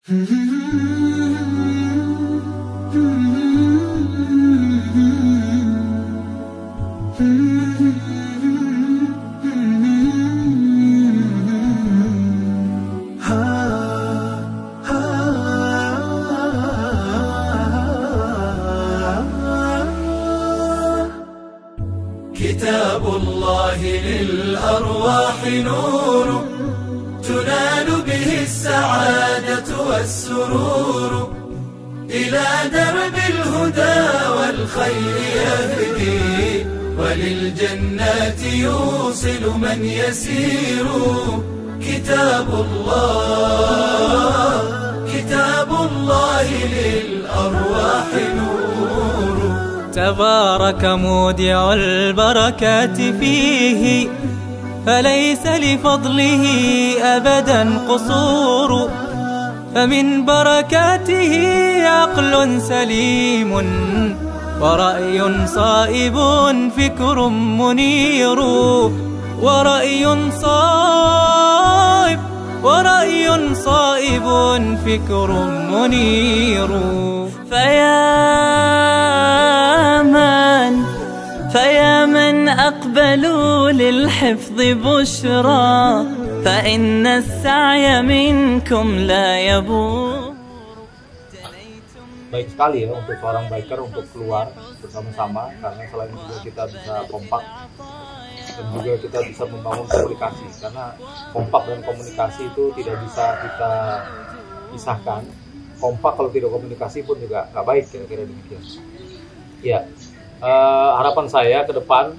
كتاب الله للأرواح نور تنال به السعادة والسرور إلى درب الهدى والخير يهدي وللجنات يوصل من يسير كتاب الله للأرواح نور تبارك مودع البركات فيه فليس لفضله أبدا قصور فمن بركاته عقل سليم ورأي صائب فكر منير ورأي صائب فكر منير فيا من أقبلوا للحفظ بشرى فإن السعي منكم لا يبور. Baik sekali ya untuk seorang biker untuk keluar bersama-sama, karena selain juga kita bisa kompak dan juga kita bisa membangun komunikasi, karena kompak dan komunikasi itu tidak bisa kita pisahkan. Kompak kalau tidak komunikasi pun juga nggak baik, kira-kira demikian ya. Harapan saya ke depan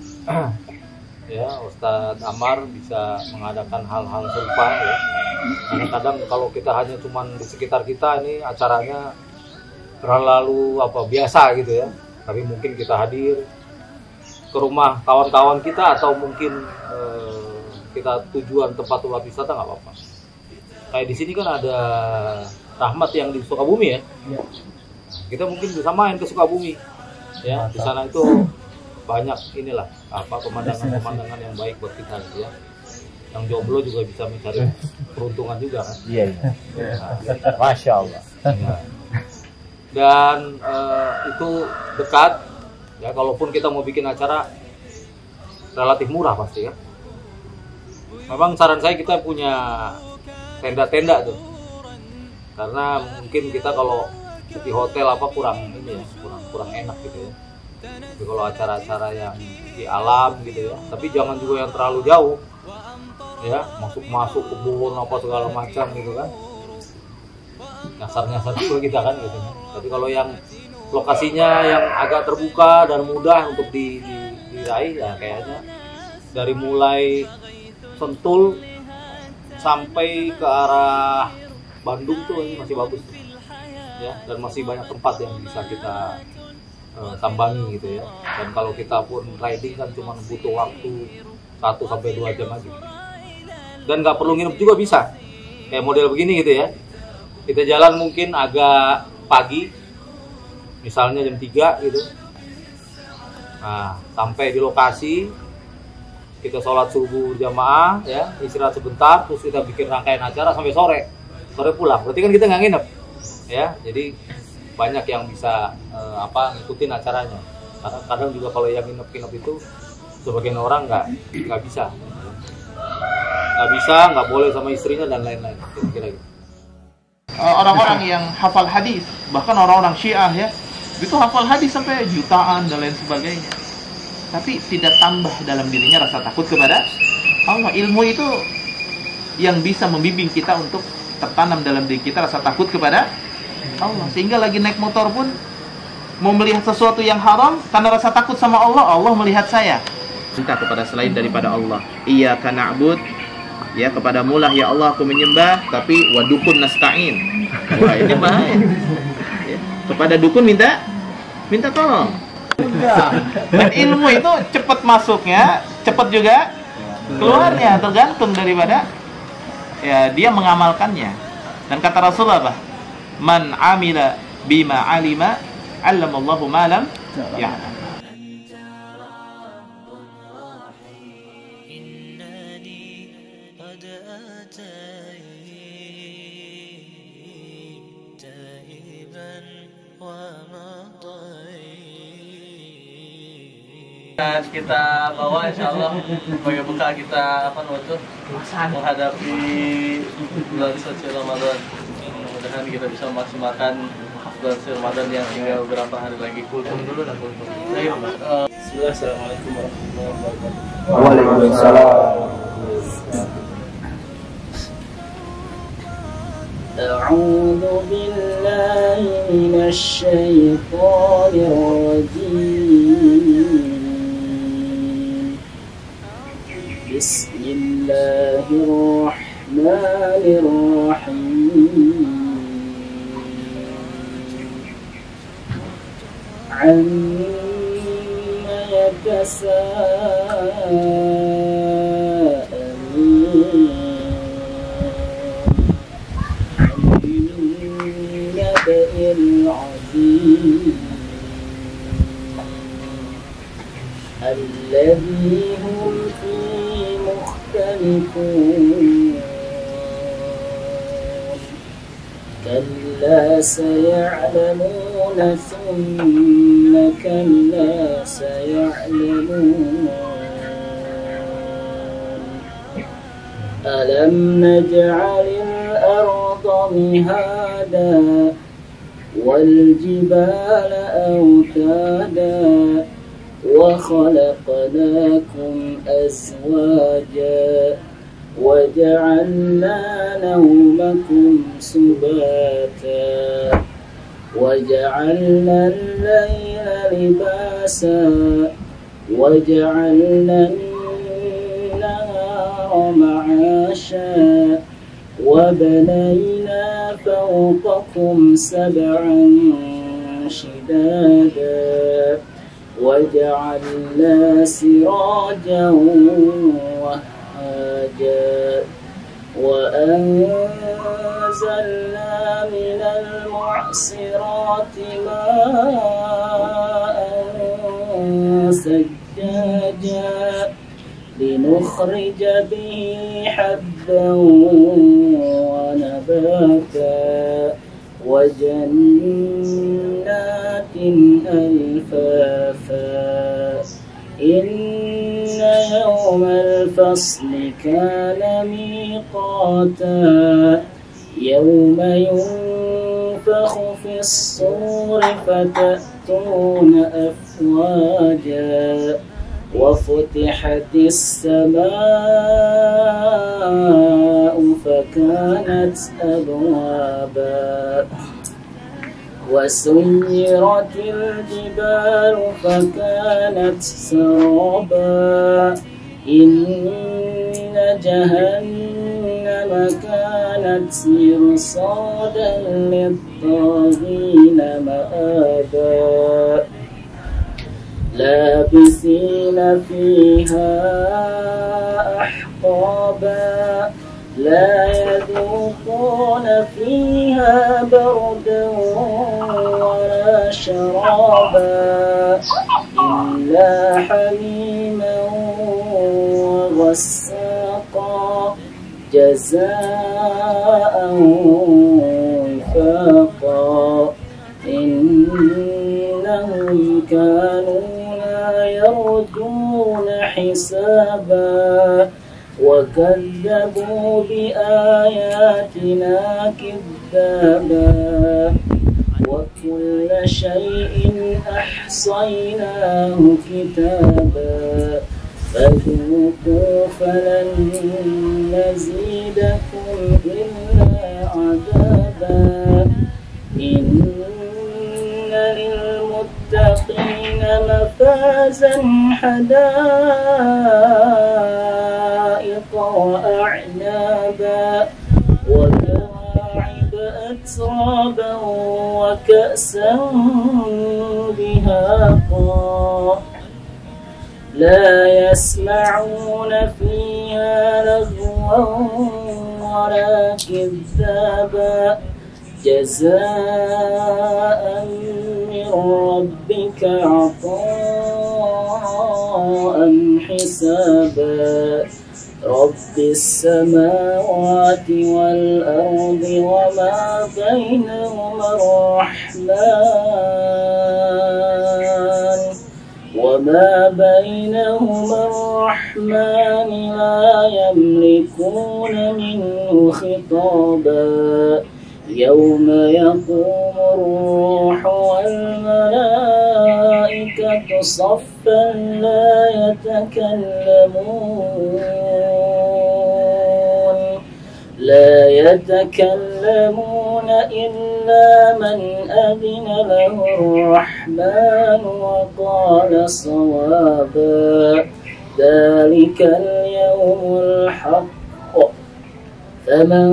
ya Ustadz Ammar bisa mengadakan hal-hal serupa ya. Karena kadang kalau kita hanya cuman di sekitar kita, ini acaranya terlalu biasa gitu ya. Tapi mungkin kita hadir ke rumah kawan-kawan kita, atau mungkin kita tujuan tempat ulat wisata, nggak apa-apa. Kayak di sini kan ada Rahmat yang di Sukabumi ya. Kita mungkin bisa main ke Sukabumi. Ya, di sana itu banyak pemandangan-pemandangan yang baik buat kita gitu ya. Yang jomblo juga bisa mencari peruntungan juga kan. Iya. Masya Allah. Ya. Dan itu dekat ya, kalaupun kita mau bikin acara relatif murah pasti ya. Memang saran saya kita punya tenda-tenda tuh. Karena mungkin kita kalau di hotel kurang enak gitu ya. Tapi kalau acara-acara yang di alam gitu ya, tapi jangan juga yang terlalu jauh ya, masuk kebun segala macam gitu kan, nyasar juga kita kan gitu kan. Tapi kalau yang lokasinya yang agak terbuka dan mudah untuk diraih ya, kayaknya dari mulai Sentul sampai ke arah Bandung tuh ini masih bagus ya, dan masih banyak tempat yang bisa kita sambangi gitu ya. Dan kalau kita pun riding kan cuma butuh waktu 1-2 jam aja, dan nggak perlu nginep juga bisa, kayak model begini gitu ya. Kita jalan mungkin agak pagi, misalnya jam 3 gitu, nah sampai di lokasi kita sholat subuh jamaah ya, istirahat sebentar, terus kita bikin rangkaian acara sampai sore pulang. Berarti kan kita nggak nginep ya. Jadi banyak yang bisa ngikutin acaranya. Karena kadang juga kalau yang nginep itu sebagian orang nggak bisa, nggak boleh sama istrinya dan lain-lain, kira-kira gitu. Orang-orang yang hafal hadis, bahkan orang-orang Syiah ya, itu hafal hadis sampai jutaan dan lain sebagainya, tapi tidak tambah dalam dirinya rasa takut kepada Allah. Ilmu itu yang bisa membimbing kita untuk tertanam dalam diri kita rasa takut kepada Allah, sehingga lagi naik motor pun mau melihat sesuatu yang haram karena rasa takut sama Allah. Allah melihat saya. Minta kepada selain daripada Allah. Iyyaka na'bud, ya kepadamu lah ya Allah aku menyembah, tapi wa dukun nasta'in. Wah, ini bahaya. Ya, kepada dukun minta tolong. Dan ilmu itu cepat masuknya, cepat juga keluarnya, tergantung daripada ya dia mengamalkannya. Dan kata Rasulullah apa? Man amila bima alima, 'allamallahu ma lam ya'lam. Dan kita bawa insya Allah sebagai bekal kita menghadapi bulan suci Ramadan. Mudah-mudahan kita bisa memaksimalkan bulan suci Ramadan yang tinggal beberapa hari lagi. Kultum dulu lah kultum. Bismillah, assalamualaikum warahmatullahi wabarakatuh. Waalaikumsalam. أعوذ بالله من الشيطان الرجيم بسم الله الرحمن الرحيم عما يتساءلون العظيم الذي هم فيه مختلفون كلا سيعلمون ثم كلا سيعلمون ألم نجعل الأرض مهادا والجبال أوتادا وخلقناكم أزواجا وجعلنا نومكم سباتا وجعلنا الليل لباسا وجعلنا النهار معاشا وبنينا فوقكم سبعا شدادا وجعلنا سراجا وهاجا وأنزلنا من المعصرات ماء ثجاجا لنخرج به حبا ونباتا وجنات ألفافا إن يوم الفصل كان ميقاتا يوم ينفخ في الصور فتأتون أفواجا وفتحت السماء فكانت أبوابا وسيرت الجبال فكانت سرابا إن جهنم كانت مرصادا للطاغين مآبا لابثين فيها أحقابا لا يذوقون فيها بردا ولا شرابا إلا حميما وغساقا جزاء وفاقا إنهم كانوا لا يرجون حسابا وكذبوا بآياتنا كذابا وكل شيء أحصيناه كتابا فذوقوا فلن نزيدكم إلا عذابا إن للمتقين مفازا حدائق وأعنابا وكواعب أترابا وكأسا دهاقا لا يسمعون فيها لغوا ولا كذابا جزاء من ربك عطاء حسابا رب السماوات والأرض وما بينهما الرحمن وما وما بينهما الرحمن لا يملكون منه خطابا يوم يقوم الروح والملائكة صفا لا يتكلمون إلا من أذن له الرحمن وقال صوابا ذلك اليوم الحق فمن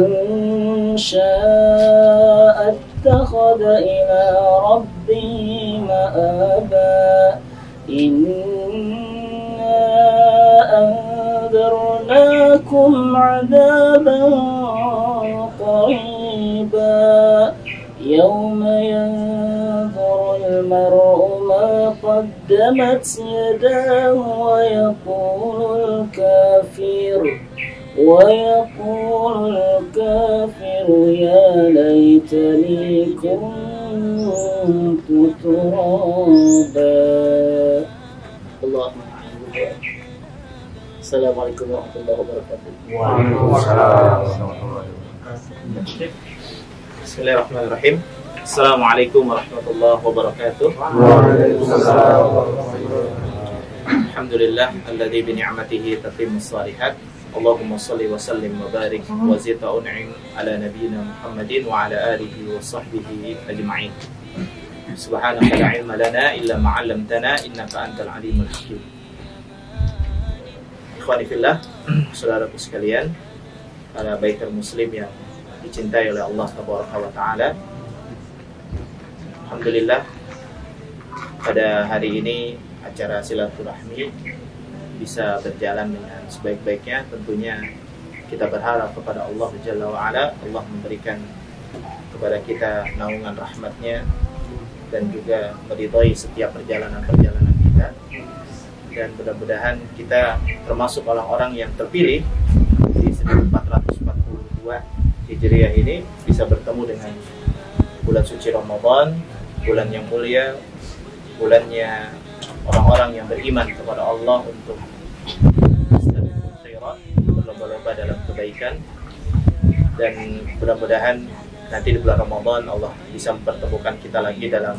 شاء اتخذ إلى ربه مآبا إنا أنذرناكم عذابا قريبا يوم ينظر المرء ما قدمت يداه ويقول الكافر يا ليتني كنت ترابا. اللهم Assalamualaikum warahmatullahi wabarakatuh. Waalaikumsalam. Bismillahirrahmanirrahim. Assalamualaikum warahmatullahi wabarakatuh. Waalaikumsalam. Alhamdulillah alladzi bi ni'matihi tatimmus shalihat. Allahumma shalli wa sallim wa barik wa zid wa un'im ala nabiyyina Muhammadin wa ala alihi wa sahbihi ajma'in. Subhanaka la ilma lana illa ma 'allamtana innaka antal alimul hakim. Ikhwani fillah, saudaraku sekalian, para biker muslim yang dicintai oleh Allah Tabaraka wa Ta'ala. Alhamdulillah, pada hari ini acara silaturahmi bisa berjalan dengan sebaik-baiknya. Tentunya kita berharap kepada Allah Jalla wa Ala, Allah memberikan kepada kita naungan rahmatnya dan juga meridhai setiap perjalanan-perjalanan kita. Dan mudah-mudahan kita termasuk orang-orang yang terpilih di 1442 Hijriah ini bisa bertemu dengan bulan suci Ramadan, bulan yang mulia, bulannya orang-orang yang beriman kepada Allah untuk berlomba-lomba dalam kebaikan. Dan mudah-mudahan nanti di bulan Ramadan Allah bisa mempertemukan kita lagi dalam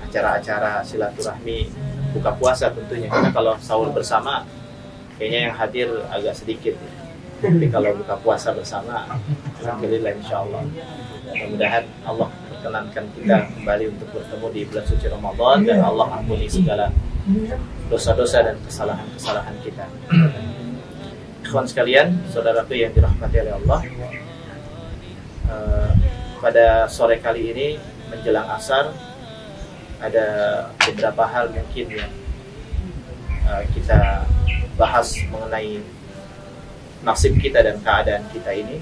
acara-acara silaturahmi buka puasa tentunya, karena kalau sahur bersama kayaknya yang hadir agak sedikit ya. Tapi kalau buka puasa bersama alhamdulillah insyaallah. Mudah-mudahan Allah perkenankan kita kembali untuk bertemu di bulan suci Ramadan dan Allah ampuni segala dosa-dosa dan kesalahan-kesalahan kita. Ikhwan sekalian, saudaraku yang dirahmati oleh Allah, pada sore kali ini menjelang asar ada beberapa hal mungkin yang kita bahas mengenai nasib kita dan keadaan kita ini.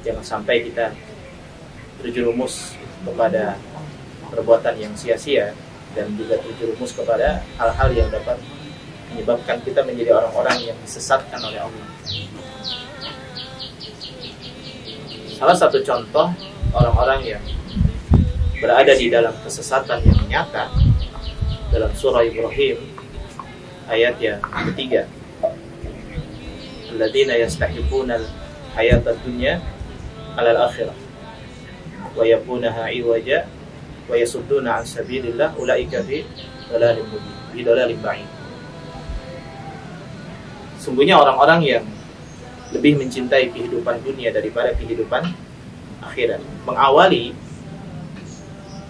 Jangan sampai kita terjerumus kepada perbuatan yang sia-sia dan juga terjerumus kepada hal-hal yang dapat menyebabkan kita menjadi orang-orang yang disesatkan oleh Allah. Salah satu contoh orang-orang yang berada di dalam kesesatan yang nyata dalam surah Ibrahim ayat yang ketiga, alladzina yastahibbuna al-hayata dunya 'ala al-akhirah wa yabunaha iwaja wa yasudduna 'an sabilillah ulaika fi dhalalin ba'id. Sungguhnya orang-orang yang lebih mencintai kehidupan dunia daripada kehidupan akhirat, mengawali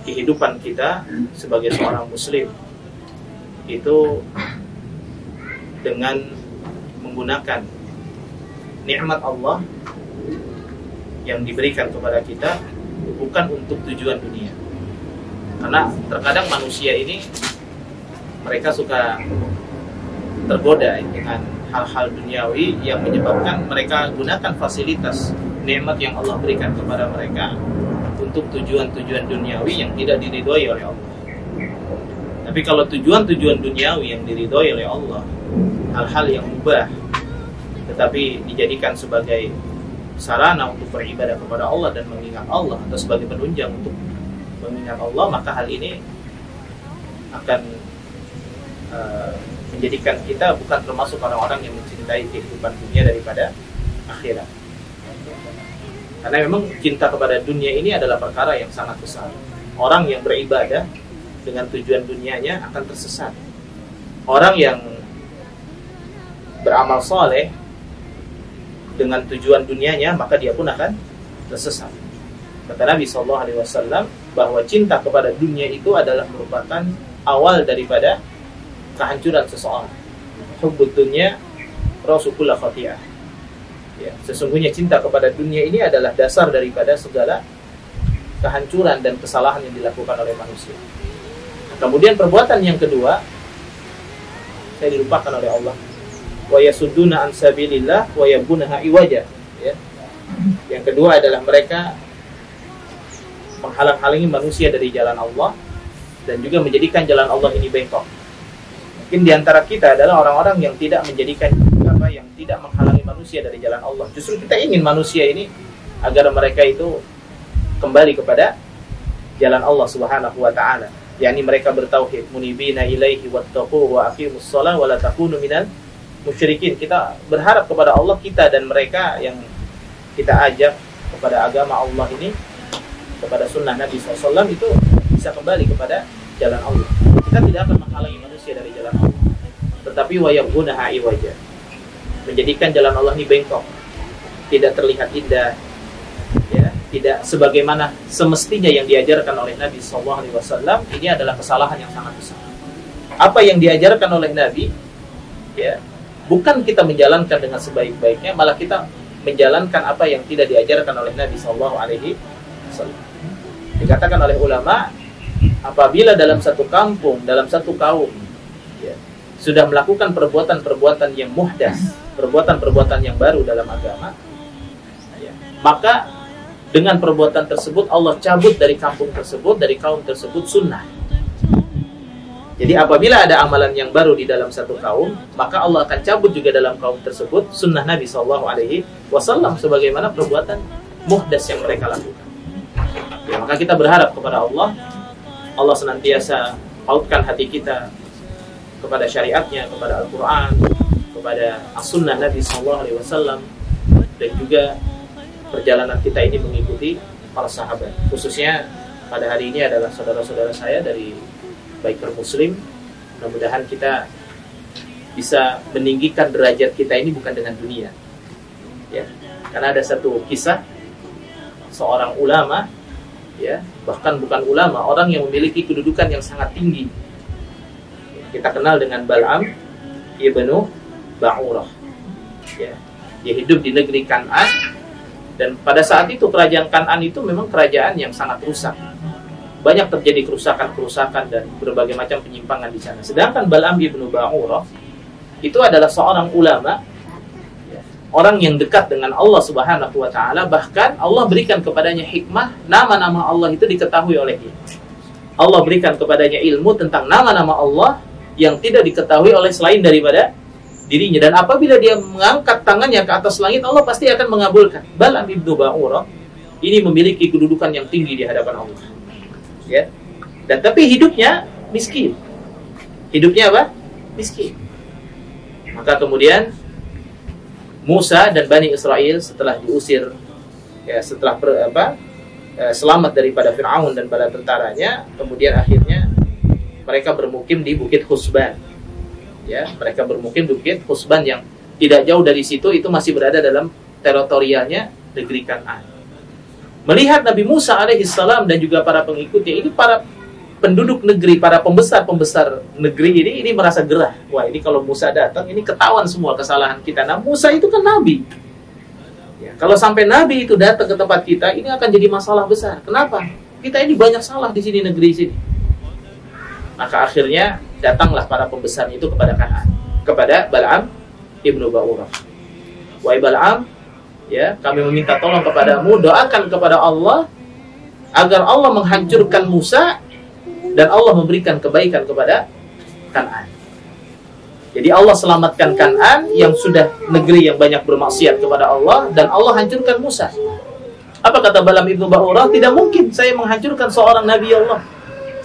kehidupan kita sebagai seorang muslim itu dengan menggunakan nikmat Allah yang diberikan kepada kita bukan untuk tujuan dunia. Karena terkadang manusia ini mereka suka tergoda dengan hal-hal duniawi yang menyebabkan mereka gunakan fasilitas nikmat yang Allah berikan kepada mereka untuk tujuan-tujuan duniawi yang tidak diridhoi oleh Allah. Tapi kalau tujuan-tujuan duniawi yang diridhoi oleh Allah, hal-hal yang mubah tetapi dijadikan sebagai sarana untuk beribadah kepada Allah dan mengingat Allah, atau sebagai penunjang untuk mengingat Allah, maka hal ini akan menjadikan kita bukan termasuk orang-orang yang mencintai kehidupan dunia daripada akhirat. Karena memang cinta kepada dunia ini adalah perkara yang sangat besar. Orang yang beribadah dengan tujuan dunianya akan tersesat. Orang yang beramal soleh dengan tujuan dunianya, maka dia pun akan tersesat. Kata Nabi SAW bahwa cinta kepada dunia itu adalah merupakan awal daripada kehancuran seseorang. Hubbud dunya rasukullah khati'ah. Ya, sesungguhnya cinta kepada dunia ini adalah dasar daripada segala kehancuran dan kesalahan yang dilakukan oleh manusia. Kemudian perbuatan yang kedua, saya dilupakan oleh Allah. Wa yasudduna an sabilillah wa yabghunaha iwaja. Ya. Yang kedua adalah mereka menghalang-halangi manusia dari jalan Allah dan juga menjadikan jalan Allah ini bengkok. Mungkin di antara kita adalah orang-orang yang tidak menjadikan yang tidak menghalangi manusia dari jalan Allah. Justru kita ingin manusia ini agar mereka itu kembali kepada jalan Allah Subhanahu wa taala. yakni mereka bertauhid, munibina ilaihi wattaquhu wa aqimus shalah wa la takunu minal musyrikin. Kita berharap kepada Allah, kita dan mereka yang kita ajak kepada agama Allah ini, kepada sunnah Nabi SAW, itu bisa kembali kepada jalan Allah. Kita tidak akan menghalangi manusia dari jalan Allah, tetapi wa yabghunaha iwaja, menjadikan jalan Allah ini bengkok, tidak terlihat indah, ya, tidak sebagaimana semestinya yang diajarkan oleh Nabi SAW. Ini adalah kesalahan yang sangat besar. Apa yang diajarkan oleh Nabi, ya, bukan kita menjalankan dengan sebaik-baiknya, malah kita menjalankan apa yang tidak diajarkan oleh Nabi SAW. Dikatakan oleh ulama, apabila dalam satu kampung, dalam satu kaum, ya, sudah melakukan perbuatan-perbuatan yang muhdas, perbuatan-perbuatan yang baru dalam agama, ya, maka dengan perbuatan tersebut Allah cabut dari kampung tersebut, dari kaum tersebut sunnah. Jadi apabila ada amalan yang baru di dalam satu kaum, maka Allah akan cabut juga dalam kaum tersebut sunnah Nabi SAW sebagaimana perbuatan muhdas yang mereka lakukan. Ya, maka kita berharap kepada Allah, Allah senantiasa pautkan hati kita kepada syariatnya, kepada Al-Quran, kepada as-sunnah Nabi SAW, dan juga perjalanan kita ini mengikuti para sahabat. Khususnya pada hari ini adalah saudara-saudara saya dari Biker Muslim. Mudah-mudahan kita bisa meninggikan derajat kita ini bukan dengan dunia, ya. Karena ada satu kisah seorang ulama, ya, bahkan bukan ulama, orang yang memiliki kedudukan yang sangat tinggi. Kita kenal dengan Bal'am ibnu Ba'urah, ya. Dia hidup di negeri Kan'an, dan pada saat itu kerajaan Kan'an itu memang kerajaan yang sangat rusak. Banyak terjadi kerusakan-kerusakan dan berbagai macam penyimpangan di sana. Sedangkan Bal'am ibnu Ba'urah itu adalah seorang ulama, ya, orang yang dekat dengan Allah Subhanahu wa taala, bahkan Allah berikan kepadanya hikmah, nama-nama Allah itu diketahui oleh dia. Allah berikan kepadanya ilmu tentang nama-nama Allah yang tidak diketahui oleh selain daripada dirinya, dan apabila dia mengangkat tangannya ke atas langit, Allah pasti akan mengabulkan. Bal'am ibnu Ba'urah ini memiliki kedudukan yang tinggi di hadapan Allah, ya. Dan tapi hidupnya miskin. Hidupnya apa? Miskin. Maka kemudian Musa dan Bani Israel setelah diusir, ya, setelah selamat daripada Fir'aun dan bala tentaranya, kemudian akhirnya mereka bermukim di Bukit Husban. Ya, mereka bermukim di Bukit Husban yang tidak jauh dari situ, itu masih berada dalam teritorialnya negeri Kan'an. Melihat Nabi Musa alaihissalam dan juga para pengikutnya, ini para penduduk negeri, para pembesar-pembesar negeri ini merasa gerah. Wah, ini kalau Musa datang, ini ketahuan semua kesalahan kita. Nah, Musa itu kan Nabi. Ya, kalau sampai Nabi itu datang ke tempat kita, ini akan jadi masalah besar. Kenapa? Kita ini banyak salah di sini, negeri sini. Maka akhirnya datanglah para pembesar itu kepada Kan'an, kepada Bal'am ibnu Ba'urah. Wahai Bal'am, ya, kami meminta tolong kepadamu, doakan kepada Allah agar Allah menghancurkan Musa dan Allah memberikan kebaikan kepada Kan'an. Jadi Allah selamatkan Kan'an yang sudah negeri yang banyak bermaksiat kepada Allah, dan Allah hancurkan Musa. Apa kata Bal'am ibnu Ba'urah? Tidak mungkin saya menghancurkan seorang Nabi Allah.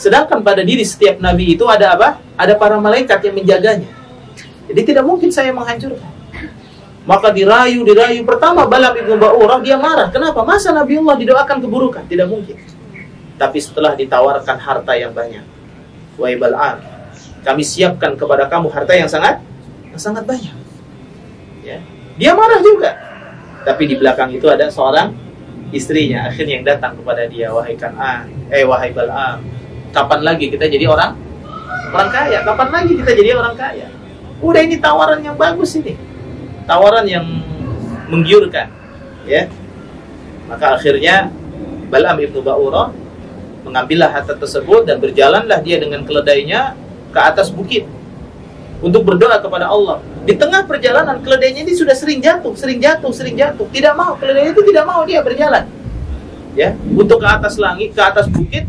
Sedangkan pada diri setiap nabi itu ada apa? Ada para malaikat yang menjaganya. Jadi tidak mungkin saya menghancurkan. Maka dirayu. Pertama Balam ibnu Ba'urah dia marah. Kenapa? Masa Nabiullah didoakan keburukan? Tidak mungkin. Tapi setelah ditawarkan harta yang banyak, wahai Bal'am, kami siapkan kepada kamu harta yang sangat banyak. Ya. Dia marah juga. Tapi di belakang itu ada seorang istrinya akhirnya yang datang kepada dia, wahai Bal'am, kapan lagi kita jadi orang kaya? Kapan lagi kita jadi orang kaya? Udah, ini tawaran yang bagus ini. Tawaran yang menggiurkan, ya. Maka akhirnya Balam ibnu Ba'urah mengambillah harta tersebut dan berjalanlah dia dengan keledainya ke atas bukit untuk berdoa kepada Allah. Di tengah perjalanan keledainya ini sudah sering jatuh. Tidak mau, keledainya itu tidak mau dia berjalan. Ya, untuk ke atas langit, ke atas bukit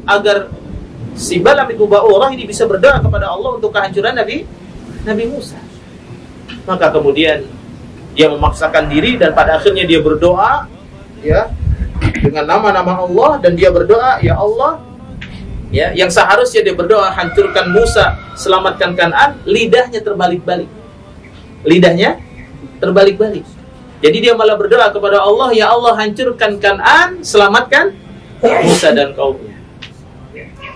agar si Balam ibnu Ba'urah ini bisa berdoa kepada Allah untuk kehancuran Nabi Musa. Maka kemudian dia memaksakan diri dan pada akhirnya dia berdoa, ya, dengan nama-nama Allah, dan dia berdoa, ya Allah, ya, yang seharusnya dia berdoa hancurkan Musa, selamatkan Kan'an, lidahnya terbalik-balik. Jadi dia malah berdoa kepada Allah, ya Allah hancurkan Kan'an, selamatkan Musa dan kaumnya.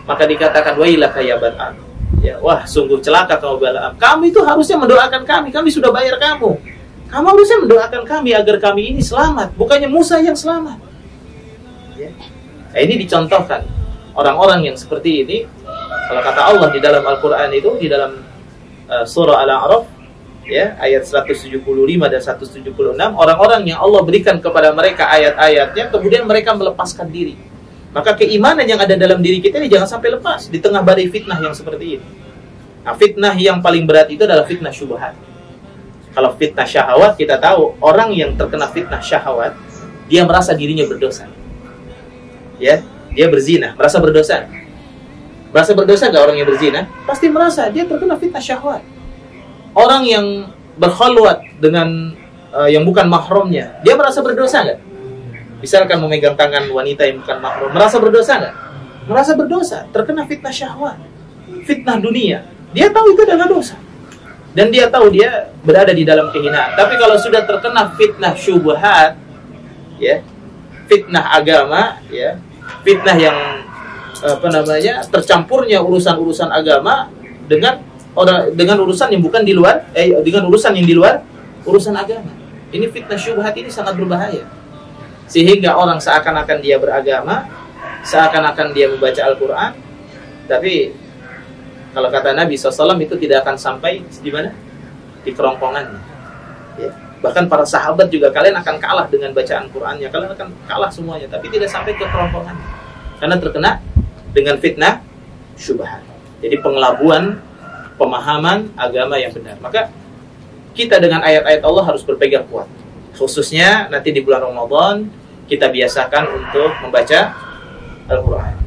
Maka dikatakan, wailaka ya Bal'am. Ya, wah, sungguh celaka kau Bal'am. Kamu itu harusnya mendoakan kami sudah bayar kamu. Kamu harusnya mendoakan kami agar kami ini selamat, bukannya Musa yang selamat. Ya. Nah, ini dicontohkan orang-orang yang seperti ini. Kalau kata Allah di dalam Al-Quran itu, di dalam surah Al-A'raf, ya, ayat 175 dan 176, orang-orang yang Allah berikan kepada mereka ayat-ayatnya, kemudian mereka melepaskan diri. Maka keimanan yang ada dalam diri kita ini jangan sampai lepas di tengah badai fitnah yang seperti ini. Nah, fitnah yang paling berat itu adalah fitnah syubhat. Kalau fitnah syahwat, kita tahu orang yang terkena fitnah syahwat, dia merasa dirinya berdosa. Ya, dia berzina, merasa berdosa. Merasa berdosa nggak orang yang berzina? Pasti merasa dia terkena fitnah syahwat. Orang yang berkhalwat dengan yang bukan mahramnya, dia merasa berdosa nggak? Misalkan memegang tangan wanita yang bukan mahram, merasa berdosa nggak? Merasa berdosa, terkena fitnah syahwat, fitnah dunia. Dia tahu itu adalah dosa, dan dia tahu dia berada di dalam kehinaan. Tapi kalau sudah terkena fitnah syubhat, ya, fitnah agama, ya, fitnah yang tercampurnya urusan-urusan agama dengan urusan yang bukan di luar, dengan urusan yang di luar urusan agama. Ini fitnah syubhat ini sangat berbahaya. Sehingga orang seakan-akan dia beragama, seakan-akan dia membaca Al-Quran, tapi kalau kata Nabi SAW itu tidak akan sampai di mana? Di kerongkongannya. Ya. Bahkan para sahabat juga, kalian akan kalah dengan bacaan Qurannya, kalian akan kalah semuanya, tapi tidak sampai ke kerongkongannya, karena terkena dengan fitnah syubhat. Jadi pengelabuan pemahaman agama yang benar. Maka kita dengan ayat-ayat Allah harus berpegang kuat. Khususnya nanti di bulan Ramadan kita biasakan untuk membaca Al-Quran.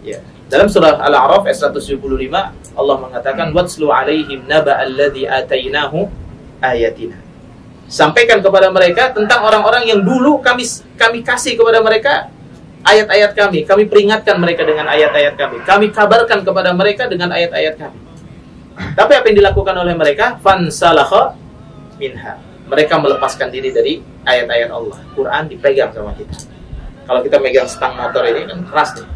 Ya. Dalam surah Al-A'raf ayat 175 Allah mengatakan, watslu alaihim naba'alladzi atainahu ayatina. Sampaikan kepada mereka tentang orang-orang yang dulu kami kasih kepada mereka ayat-ayat kami peringatkan mereka dengan ayat-ayat kami kabarkan kepada mereka dengan ayat-ayat kami. Tapi apa yang dilakukan oleh mereka? Fansalakha minha. Mereka melepaskan diri dari ayat-ayat Allah. Quran dipegang sama kita. Kalau kita megang stang motor ini kan keras nih.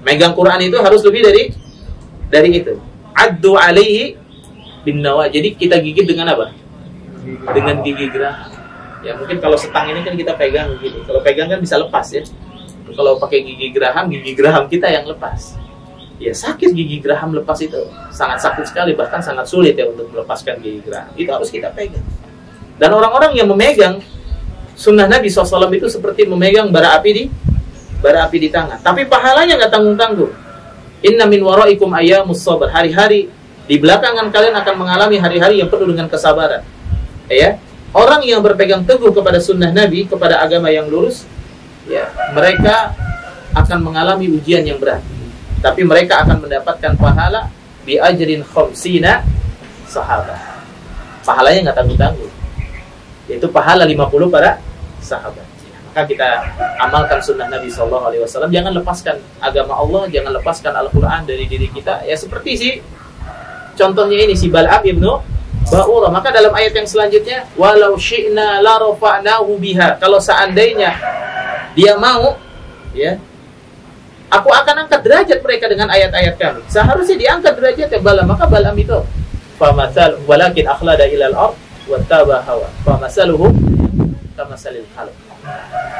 Megang Quran itu harus lebih dari itu. Addu alaihi bin nawa. Jadi kita gigit dengan apa? Dengan gigi geraham. Ya mungkin kalau stang ini kan kita pegang gitu. Kalau pegang kan bisa lepas ya. Kalau pakai gigi geraham kita yang lepas. Ya sakit gigi geraham lepas itu. Sangat sakit sekali, bahkan sangat sulit ya untuk melepaskan gigi geraham. Itu harus kita pegang. Dan orang-orang yang memegang sunnah Nabi SAW itu seperti memegang bara api di tangan. Tapi pahalanya nggak tanggung-tanggung. Inna min waraikum ayyamus sabr. Hari-hari di belakangan kalian akan mengalami hari-hari yang penuh dengan kesabaran. Ya, orang yang berpegang teguh kepada sunnah Nabi, kepada agama yang lurus, ya, mereka akan mengalami ujian yang berat. Tapi mereka akan mendapatkan pahala bi ajrin khamsina sahabat. Pahalanya nggak tanggung-tanggung. Yaitu pahala 50 para sahabat. Maka kita amalkan sunnah Nabi SAW. Jangan lepaskan agama Allah, jangan lepaskan Al-Quran dari diri kita. Ya seperti sih contohnya ini si Bal'am ibnu Ba'urah. Maka dalam ayat yang selanjutnya, walau syi'na la rafa'nahu biha. Kalau seandainya dia mau, ya, aku akan angkat derajat mereka dengan ayat-ayat kami. Seharusnya diangkat derajatnya Bal'am. Maka Bal'am itu famasal walakin akhlada ilal ard wattaba hawa famasaluhu kamasalil khalq.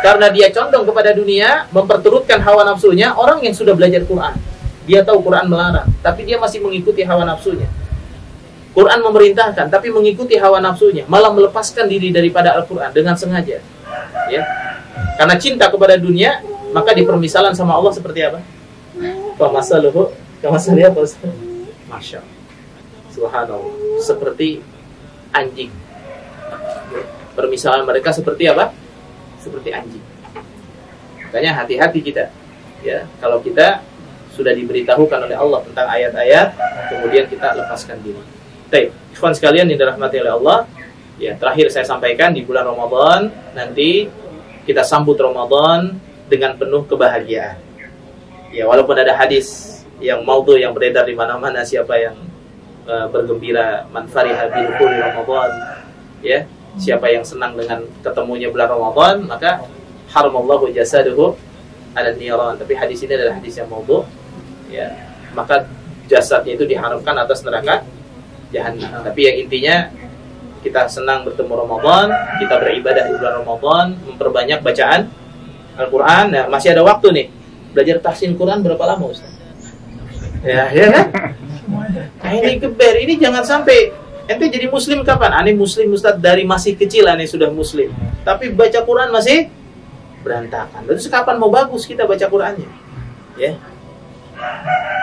Karena dia condong kepada dunia, memperturutkan hawa nafsunya. Orang yang sudah belajar Quran, dia tahu Quran melarang, tapi dia masih mengikuti hawa nafsunya. Quran memerintahkan, tapi mengikuti hawa nafsunya, malah melepaskan diri daripada Al-Quran dengan sengaja. Ya, karena cinta kepada dunia, maka dipermisalan sama Allah seperti apa? Famasaluhu kamasalil khalq. Masya Allah. Subhanallah. Seperti anjing. Permisalan mereka seperti apa? Seperti anjing. Makanya hati-hati kita, ya, kalau kita sudah diberitahukan oleh Allah tentang ayat-ayat, kemudian kita lepaskan diri. Baik, ikhwan sekalian yang dirahmati oleh Allah, ya, terakhir saya sampaikan di bulan Ramadan nanti kita sambut Ramadan dengan penuh kebahagiaan. Ya, walaupun ada hadis yang maudhu yang beredar di mana-mana, siapa yang bergembira man fariha bil qul Ramadan, ya, siapa yang senang dengan ketemunya bulan Ramadan, maka haramallahu jasaduhu ala niran. Tapi hadis ini adalah hadis yang maudhu, ya, maka jasadnya itu diharamkan atas neraka Jahannam. Tapi yang intinya kita senang bertemu Ramadan, kita beribadah di bulan Ramadan, memperbanyak bacaan Al-Quran. Nah, masih ada waktu nih. Belajar tahsin Quran berapa lama, Ustaz? Ya, ya kan? Nah, ini keber, ini jangan sampai ente jadi muslim kapan? Aneh muslim, Ustaz, dari masih kecil aneh sudah muslim. Tapi baca Quran masih berantakan. Terus kapan mau bagus kita baca Qurannya? Ya.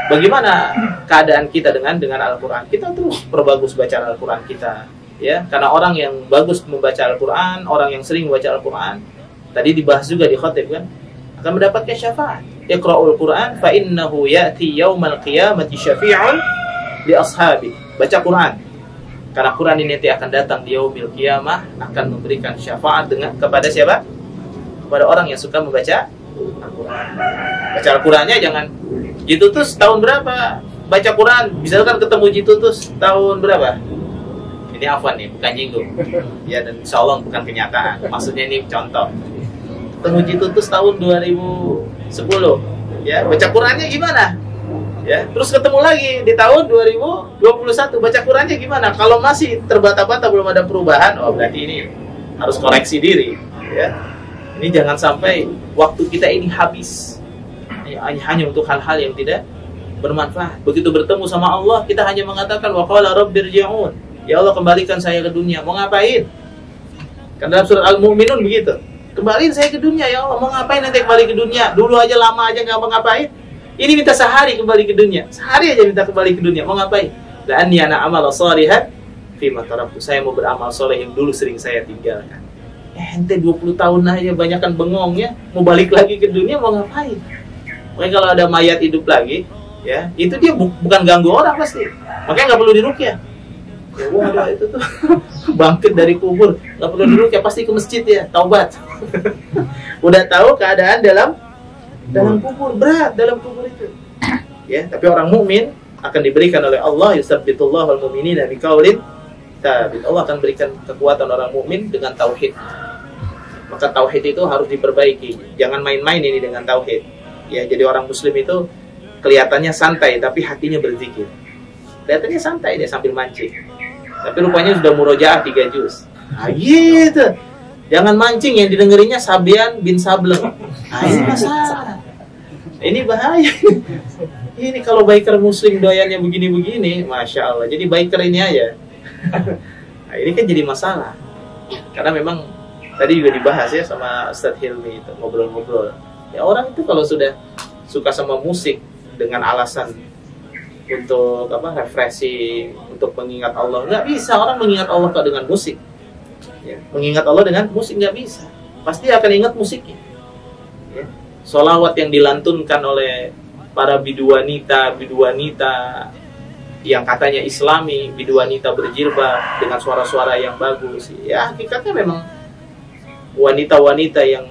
Bagaimana keadaan kita dengan Al-Quran? Kita terus perbagus bacaan Al-Quran kita, ya. Karena orang yang bagus membaca Al-Quran, orang yang sering membaca Al-Quran, tadi dibahas juga di khotib kan, akan mendapatkan syafaat. Iqra'ul Quran fa innahu ya'ti yaumal qiyamati syafi'un li ashabi. Baca Quran, karena Quran ini nanti akan datang di yaumil qiyamah, akan memberikan syafaat dengan kepada siapa? Kepada orang yang suka membaca Al-Quran. Baca Al-Qurannya jangan Jitutus tahun berapa baca Quran? Misalkan ketemu Jitutus tahun berapa? Ini afwan nih, bukan nyinggung. Ya, dan insya Allah bukan kenyataan. Maksudnya ini contoh. Ketemu Jitutus tahun 2010. Ya, baca Qurannya gimana? Ya, terus ketemu lagi di tahun 2021. Baca Qurannya gimana? Kalau masih terbata-bata belum ada perubahan, oh berarti ini harus koreksi diri. Ya, ini jangan sampai waktu kita ini habis hanya untuk hal-hal yang tidak bermanfaat. Begitu bertemu sama Allah, kita hanya mengatakan wa qala rabbirji'un. Ya Allah, kembalikan saya ke dunia. Mau ngapain? Kan dalam surat Al-Mu'minun begitu. Kembaliin saya ke dunia, ya Allah. Mau ngapain nanti kembali ke dunia? Dulu aja lama aja nggak mau ngapain. Ini minta sehari kembali ke dunia. Sehari aja minta kembali ke dunia. Mau ngapain? La anni ana amala shalihan fi ma taraktu. Saya mau beramal soleh yang dulu sering saya tinggalkan. Ente 20 tahun aja banyakan bengong ya. Mau balik lagi ke dunia mau ngapain? Makanya kalau ada mayat hidup lagi, ya, itu dia bukan ganggu orang pasti. Makanya nggak perlu diruqyah. Ya, wah, itu tuh bangkit dari kubur, nggak perlu diruqyah, pasti ke masjid ya, taubat. Udah tahu keadaan dalam kubur, berat dalam kubur itu. Ya, tapi orang mukmin akan diberikan oleh Allah, yusabbitullahu al-mu'minina biqaulin tsabit. Allah akan berikan kekuatan orang mukmin dengan tauhid. Maka tauhid itu harus diperbaiki. Jangan main-main ini dengan tauhid. Ya, jadi orang muslim itu kelihatannya santai tapi hatinya berzikir. Kelihatannya santai dia sambil mancing. Tapi rupanya sudah murojaah 3 juz. Nah, gitu. Jangan mancing, yang didengerinnya Sabian bin Sablem. Nah, ini masalah. Ini bahaya. Ini kalau biker muslim doyannya begini-begini, Masya Allah. Jadi biker ini aja. Nah, ini kan jadi masalah. Karena memang tadi juga dibahas ya sama Ustadz Hilmi itu, ngobrol-ngobrol. Ya, orang itu kalau sudah suka sama musik dengan alasan untuk refreshing, untuk mengingat Allah, nggak bisa orang mengingat Allah kok dengan musik. Ya, mengingat Allah dengan musik nggak bisa. Pasti akan ingat musiknya. Ya. Sholawat yang dilantunkan oleh para biduanita yang katanya Islami, biduanita berjilbab dengan suara-suara yang bagus. Ya, hakikatnya memang wanita-wanita yang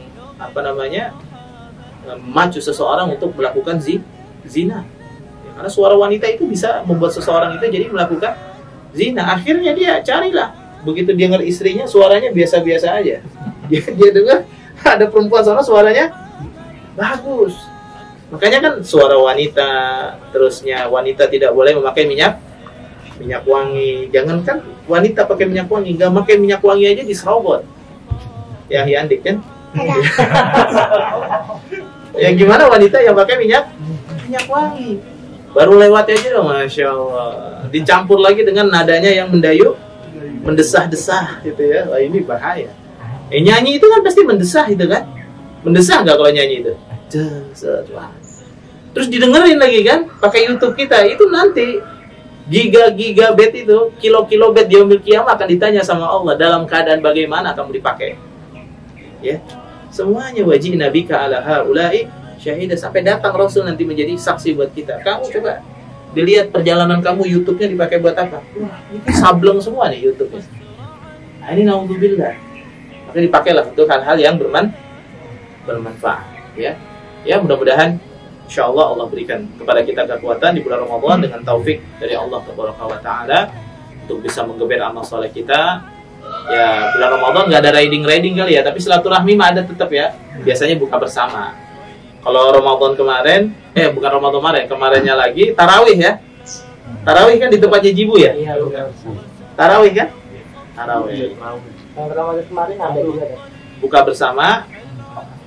memacu seseorang untuk melakukan zina. Ya, karena suara wanita itu bisa membuat seseorang itu jadi melakukan zina. Akhirnya dia carilah, begitu dia dengar istrinya suaranya biasa-biasa aja, dia dengar ada perempuan suaranya bagus. Makanya kan suara wanita, terusnya wanita tidak boleh memakai minyak wangi. Jangankan wanita pakai minyak wangi, nggak pakai minyak wangi aja diserobot. Ya Andik kan? Ya gimana wanita yang pakai minyak wangi? Baru lewat aja dong, Masya Allah. Dicampur lagi dengan nadanya yang mendesah-desah gitu ya. Wah, ini bahaya. Nyanyi itu kan pasti mendesah itu kan? Mendesah nggak kalau nyanyi itu? Terus didengerin lagi kan? Pakai YouTube kita itu nanti giga-gigabyte itu, kilo-kilobyte di yaumil qiyamah akan ditanya sama Allah dalam keadaan bagaimana kamu dipakai. Ya, semuanya wajib Nabi ka ala haula'i syahida, sampai datang Rasul nanti menjadi saksi buat kita. Kamu coba dilihat perjalanan kamu, YouTube-nya dipakai buat apa? Wah, ini sableng semua nih YouTube-nya. Nah, ini naudzubillah. Maka dipakailah untuk hal-hal yang bermanfaat. Ya, mudah-mudahan insyaallah Allah berikan kepada kita kekuatan di bulan Ramadan dengan taufik dari Allah Taala untuk bisa menggeber amal soleh kita. Ya, bulan Ramadan nggak ada riding kali ya, tapi silaturahmi mah ada tetap ya. Biasanya buka bersama. Kalau Ramadan kemarin, bukan Ramadan kemarinnya lagi tarawih ya. Tarawih kan di tempatnya Jibu ya? Iya, tarawih kan? Tarawih. Ramadan kemarin ada juga. Buka bersama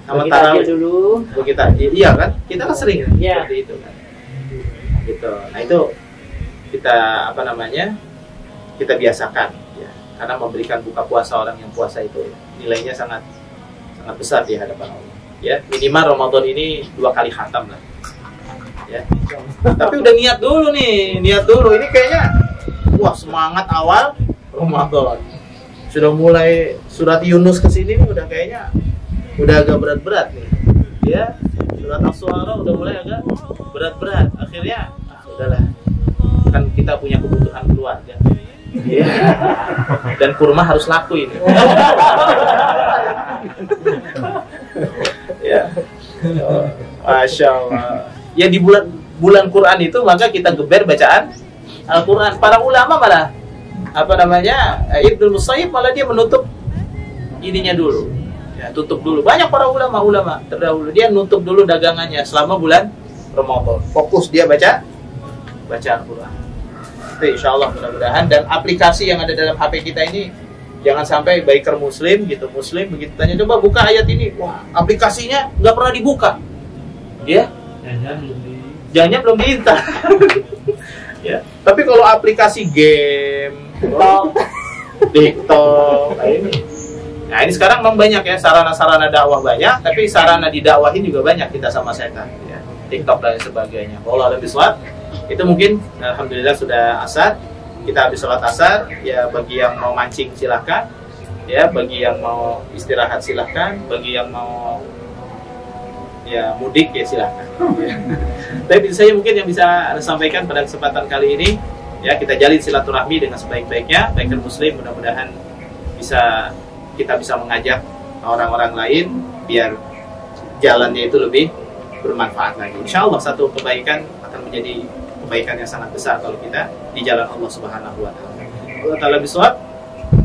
sama Kita tarawih dulu. Kita, iya kan? Kita kan sering Iya. seperti itu kan. Gitu. Nah, itu kita kita biasakan ya. Karena memberikan buka puasa orang yang puasa itu nilainya sangat besar di hadapan Allah. Ya, minimal Ramadan ini 2 kali khatam lah. Ya. Tapi udah niat dulu. Ini kayaknya wah, semangat awal Ramadan. Sudah mulai surat Yunus ke sini nih udah kayaknya udah agak berat-berat nih. Ya, surat As-Syu'ara udah mulai agak berat-berat. Akhirnya udahlah. Kan kita punya kebutuhan keluarga. Ya. Dan kurma harus laku ini. Ya. Masya Allah. Ya, di bulan Quran itu maka kita geber bacaan Al-Quran. Para ulama malah Ibnu Musayyib malah dia menutup ininya dulu. Ya, tutup dulu. Banyak para ulama terdahulu dia nutup dulu dagangannya selama bulan Ramadan. Fokus dia baca Al-Quran. Itu insyaallah mudah-mudahan. Dan aplikasi yang ada dalam HP kita ini jangan sampai biker muslim begitu tanya coba buka ayat ini, wah aplikasinya nggak pernah dibuka. Ya, jangan belum diinstal. Ya, tapi kalau aplikasi game, TikTok, nah ini sekarang memang banyak ya sarana-sarana dakwah banyak, tapi sarana didakwahin juga banyak kita sama setan. Ya, TikTok dan sebagainya. Wallahu a'lam bishawab. Itu mungkin alhamdulillah sudah asar. Kita habis sholat asar, ya bagi yang mau mancing silahkan, ya bagi yang mau istirahat silahkan, bagi yang mau ya mudik ya silahkan. Ya. Tapi saya mungkin yang bisa Anda sampaikan pada kesempatan kali ini, ya kita jalin silaturahmi dengan sebaik-baiknya, biker muslim, mudah-mudahan kita bisa mengajak orang-orang lain biar jalannya itu lebih bermanfaat lagi. Insya Allah satu kebaikan akan menjadi kebaikan yang sangat besar kalau kita di jalan Allah Subhanahu wa taala. Allah taala bisawab.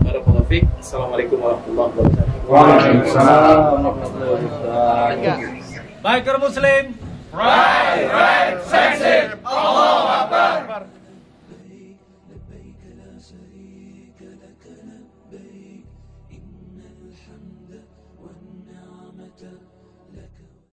Barakallahu fiik. Assalamualaikum warahmatullahi wabarakatuh. Waalaikumsalam warahmatullahi wabarakatuh. Biker Muslim, right, sexy, Allahu Akbar.